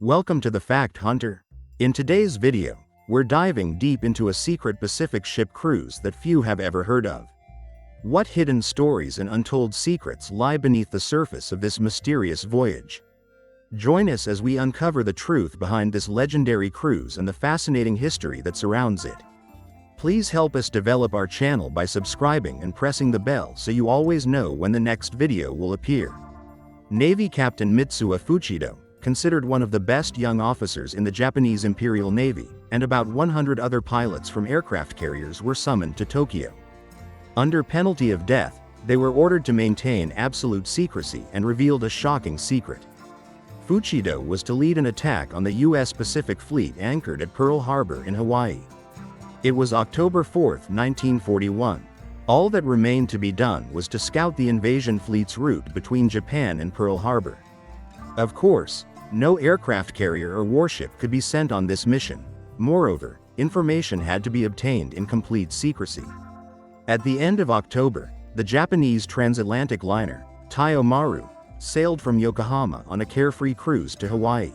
Welcome to the Fact Hunter. In today's video, we're diving deep into a secret Pacific ship cruise that few have ever heard of. What hidden stories and untold secrets lie beneath the surface of this mysterious voyage? Join us as we uncover the truth behind this legendary cruise and the fascinating history that surrounds it. Please help us develop our channel by subscribing and pressing the bell so you always know when the next video will appear. Navy Captain Mitsuo Fuchido, considered one of the best young officers in the Japanese Imperial Navy, and about 100 other pilots from aircraft carriers were summoned to Tokyo. Under penalty of death, they were ordered to maintain absolute secrecy and revealed a shocking secret. Fuchido was to lead an attack on the U.S. Pacific Fleet anchored at Pearl Harbor in Hawaii. It was October 4, 1941. All that remained to be done was to scout the invasion fleet's route between Japan and Pearl Harbor. Of course, no aircraft carrier or warship could be sent on this mission. Moreover, information had to be obtained in complete secrecy. At the end of October, the Japanese transatlantic liner, Taiyo Maru, sailed from Yokohama on a carefree cruise to Hawaii.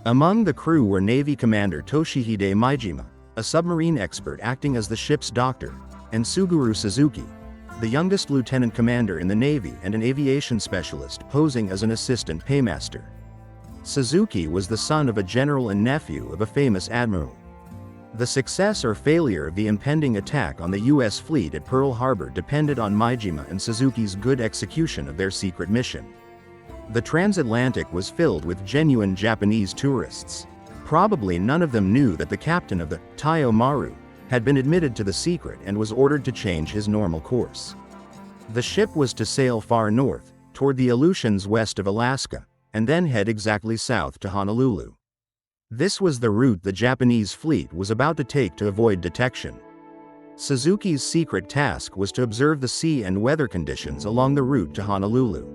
Among the crew were Navy Commander Toshihide Maijima, a submarine expert acting as the ship's doctor, and Suguru Suzuki, the youngest lieutenant commander in the Navy and an aviation specialist posing as an assistant paymaster. Suzuki was the son of a general and nephew of a famous admiral. The success or failure of the impending attack on the U.S. fleet at Pearl Harbor depended on Maijima and Suzuki's good execution of their secret mission. The transatlantic was filled with genuine Japanese tourists. Probably none of them knew that the captain of the Taiyo Maru had been admitted to the secret and was ordered to change his normal course. The ship was to sail far north, toward the Aleutians west of Alaska, and then head exactly south to Honolulu. This was the route the Japanese fleet was about to take to avoid detection. Suzuki's secret task was to observe the sea and weather conditions along the route to Honolulu.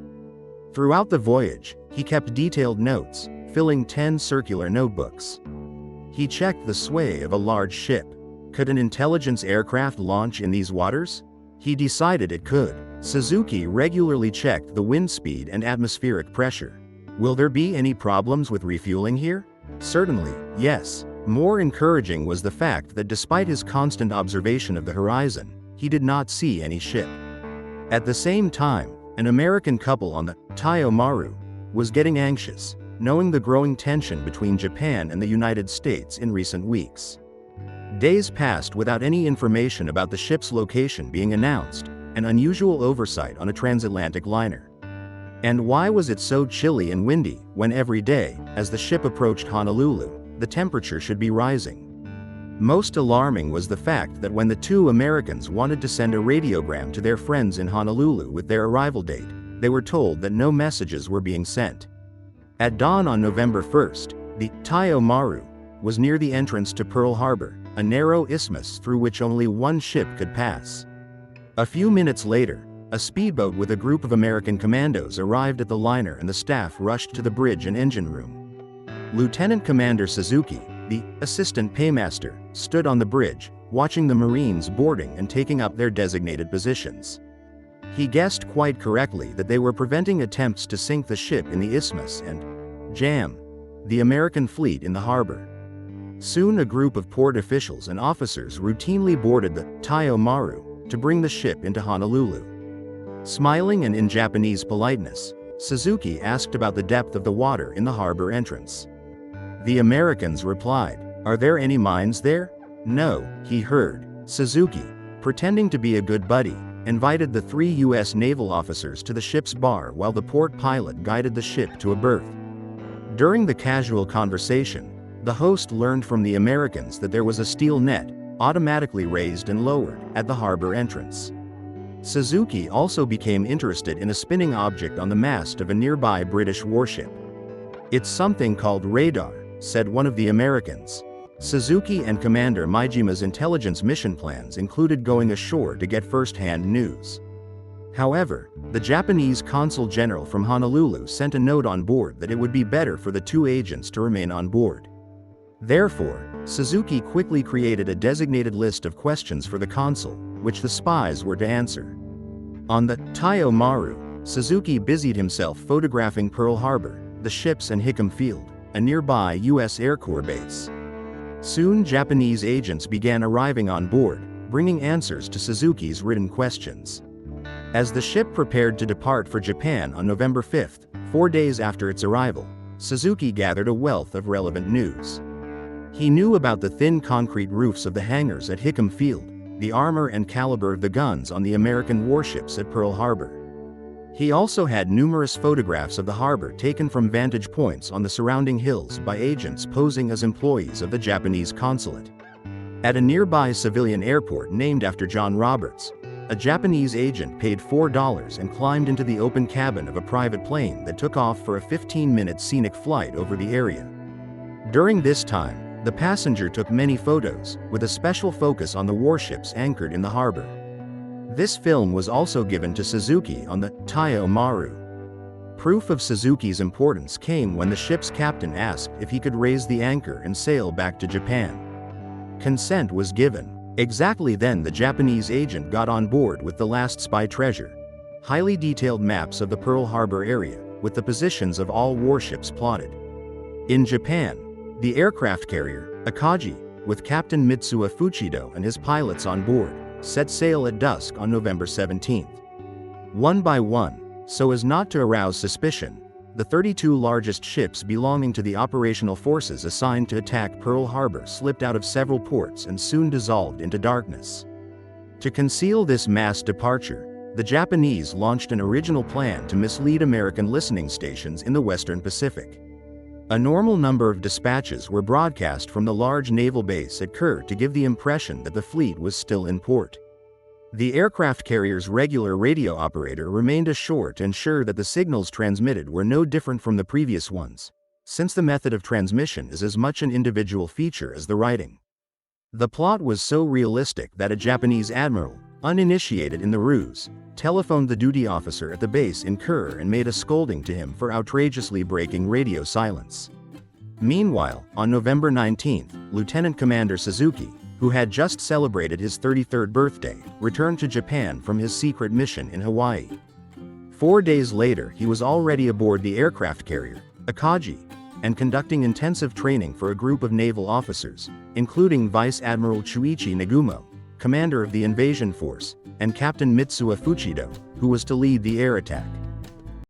Throughout the voyage, he kept detailed notes, filling 10 circular notebooks. He checked the sway of a large ship. Could an intelligence aircraft launch in these waters? He decided it could. Suzuki regularly checked the wind speed and atmospheric pressure. Will there be any problems with refueling here? Certainly, yes. More encouraging was the fact that despite his constant observation of the horizon, he did not see any ship. At the same time, an American couple on the Taiyo Maru was getting anxious, knowing the growing tension between Japan and the United States in recent weeks. Days passed without any information about the ship's location being announced, an unusual oversight on a transatlantic liner. And why was it so chilly and windy when every day, as the ship approached Honolulu, the temperature should be rising? Most alarming was the fact that when the two Americans wanted to send a radiogram to their friends in Honolulu with their arrival date, they were told that no messages were being sent. At dawn on November 1st, the Taiyo Maru was near the entrance to Pearl Harbor, a narrow isthmus through which only one ship could pass. A few minutes later, a speedboat with a group of American commandos arrived at the liner and the staff rushed to the bridge and engine room. Lieutenant Commander Suzuki, the assistant paymaster, stood on the bridge, watching the Marines boarding and taking up their designated positions. He guessed quite correctly that they were preventing attempts to sink the ship in the isthmus and jam the American fleet in the harbor. Soon a group of port officials and officers routinely boarded the Taiyo Maru to bring the ship into Honolulu. Smiling and in Japanese politeness, Suzuki asked about the depth of the water in the harbor entrance. The Americans replied, "Are there any mines there?" "No," he heard. Suzuki, pretending to be a good buddy, invited the 3 U.S. naval officers to the ship's bar while the port pilot guided the ship to a berth. During the casual conversation, the host learned from the Americans that there was a steel net, automatically raised and lowered, at the harbor entrance. Suzuki also became interested in a spinning object on the mast of a nearby British warship. "It's something called radar," said one of the Americans. Suzuki and Commander Maijima's intelligence mission plans included going ashore to get first-hand news. However, the Japanese consul general from Honolulu sent a note on board that it would be better for the two agents to remain on board. Therefore, Suzuki quickly created a designated list of questions for the consul, which the spies were to answer. On the Taiyo Maru, Suzuki busied himself photographing Pearl Harbor, the ships and Hickam Field, a nearby U.S. Air Corps base. Soon Japanese agents began arriving on board, bringing answers to Suzuki's written questions. As the ship prepared to depart for Japan on November 5, 4 days after its arrival, Suzuki gathered a wealth of relevant news. He knew about the thin concrete roofs of the hangars at Hickam Field, the armor and caliber of the guns on the American warships at Pearl Harbor. He also had numerous photographs of the harbor taken from vantage points on the surrounding hills by agents posing as employees of the Japanese consulate. At a nearby civilian airport named after John Roberts, a Japanese agent paid $4 and climbed into the open cabin of a private plane that took off for a 15-minute scenic flight over the area. During this time, the passenger took many photos, with a special focus on the warships anchored in the harbor. This film was also given to Suzuki on the Taiyo Maru. Proof of Suzuki's importance came when the ship's captain asked if he could raise the anchor and sail back to Japan. Consent was given. Exactly then the Japanese agent got on board with the last spy treasure: highly detailed maps of the Pearl Harbor area, with the positions of all warships plotted. In Japan, the aircraft carrier, Akagi, with Captain Mitsuo Fuchido and his pilots on board, set sail at dusk on November 17. One by one, so as not to arouse suspicion, the 32 largest ships belonging to the operational forces assigned to attack Pearl Harbor slipped out of several ports and soon dissolved into darkness. To conceal this mass departure, the Japanese launched an original plan to mislead American listening stations in the Western Pacific. A normal number of dispatches were broadcast from the large naval base at Kerr to give the impression that the fleet was still in port. The aircraft carrier's regular radio operator remained ashore to ensure that the signals transmitted were no different from the previous ones, since the method of transmission is as much an individual feature as the writing. The plot was so realistic that a Japanese admiral, uninitiated in the ruse, telephoned the duty officer at the base in Kerr and made a scolding to him for outrageously breaking radio silence. Meanwhile, on November 19, Lieutenant Commander Suzuki, who had just celebrated his 33rd birthday, returned to Japan from his secret mission in Hawaii. 4 days later, he was already aboard the aircraft carrier, Akagi, and conducting intensive training for a group of naval officers, including Vice Admiral Chuichi Nagumo, commander of the invasion force, and Captain Mitsuo Fuchido, who was to lead the air attack.